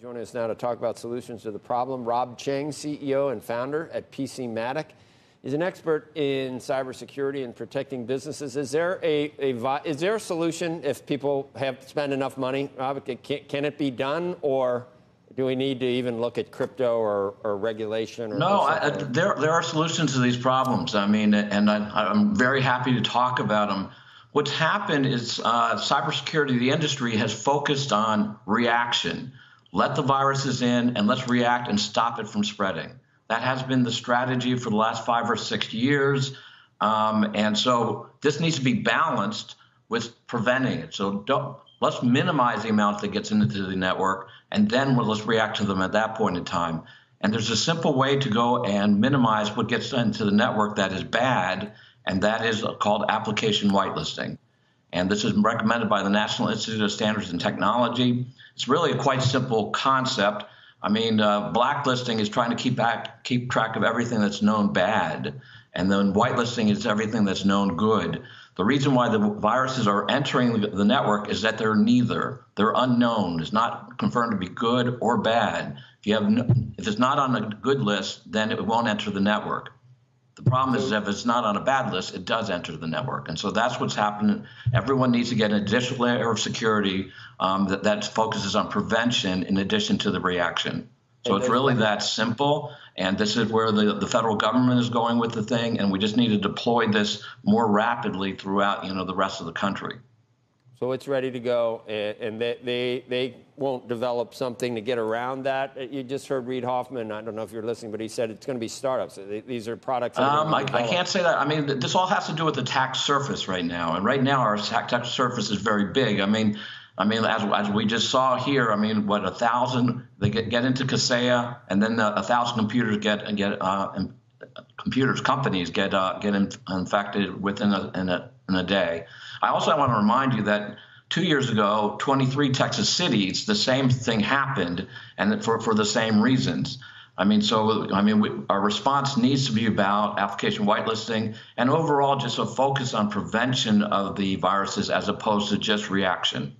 Joining us now to talk about solutions to the problem, Rob Cheng, CEO and founder at PC Matic. He's an expert in cybersecurity and protecting businesses. Is there a solution if people have spent enough money? Rob, can it be done, or do we need to even look at crypto or regulation? There are solutions to these problems. I mean, and I'm very happy to talk about them. What's happened is cybersecurity, the industry, has focused on reaction. Let the viruses in and let's react and stop it from spreading. That has been the strategy for the last 5 or 6 years. And so this needs to be balanced with preventing it. So let's minimize the amount that gets into the network, and then let's react to them at that point in time. And there's a simple way to go and minimize what gets into the network that is bad, and that is called application whitelisting. And this is recommended by the National Institute of Standards and Technology. It's really a quite simple concept. I mean, blacklisting is trying to keep track of everything that's known bad, and then whitelisting is everything that's known good. The reason why the viruses are entering the network is that they're neither. They're unknown. It's not confirmed to be good or bad. If it's not on a good list, then it won't enter the network. The problem is if it's not on a bad list, it does enter the network. And so that's what's happening. Everyone needs to get an additional layer of security that focuses on prevention in addition to the reaction. So it's really that simple. And this is where the federal government is going with the thing. And we just need to deploy this more rapidly throughout, the rest of the country. So it's ready to go, and they won't develop something to get around that. You just heard Reid Hoffman. I don't know if you're listening, but he said it's going to be startups. These are products. I can't say that. I mean, this all has to do with the attack surface right now, and right now our attack surface is very big. I mean, as we just saw here, I mean, 1,000 they get into Kaseya, and then 1,000 computers companies get infected within a day. I also want to remind you that 2 years ago, 23 Texas cities, the same thing happened, and for the same reasons. Our response needs to be about application whitelisting and overall just a focus on prevention of the viruses as opposed to just reaction.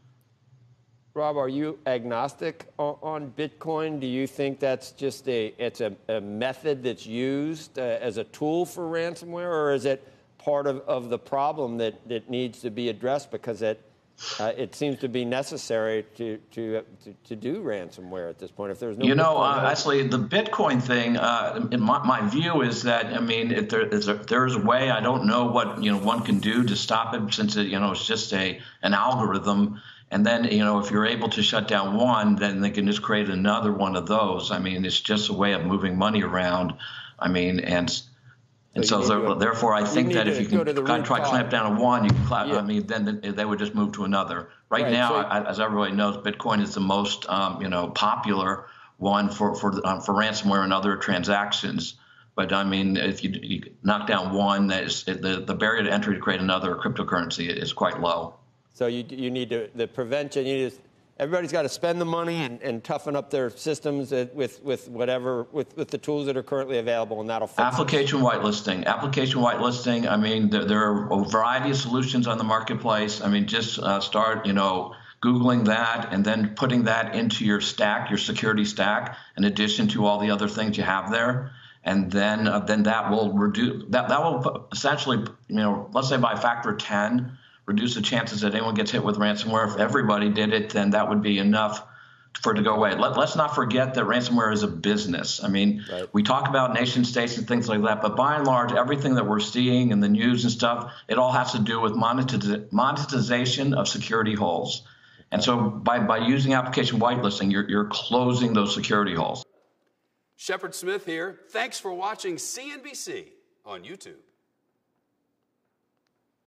Rob, are you agnostic on Bitcoin? Do you think that's just it's a method that's used as a tool for ransomware, or is it part of the problem that needs to be addressed because it seems to be necessary to do ransomware at this point? If there's no, actually, the Bitcoin thing, my view is that if there's a way, I don't know what one can do to stop it, since it's just an algorithm. And then if you're able to shut down one, then they can just create another one of those. I mean, it's just a way of moving money around. I mean, therefore, I think that if you can try to clamp down on one, you can then they would just move to another. Right now, as everybody knows, Bitcoin is the most popular one for ransomware and other transactions. But I mean, if you knock down one, the barrier to entry to create another cryptocurrency is quite low. So you need the prevention. Everybody's got to spend the money and toughen up their systems with the tools that are currently available, and that'll fix application whitelisting. Application whitelisting. I mean, there are a variety of solutions on the marketplace. I mean, just start Googling that and then putting that into your stack, your security stack, in addition to all the other things you have there. And then that will reduce that will essentially let's say by a factor of 10. Reduce the chances that anyone gets hit with ransomware. If everybody did it, then that would be enough for it to go away. Let's not forget that ransomware is a business. I mean, we talk about nation states and things like that, but by and large, everything that we're seeing in the news and stuff, it all has to do with monetization of security holes. And so by using application whitelisting, you're closing those security holes. Shepard Smith here. Thanks for watching CNBC on YouTube.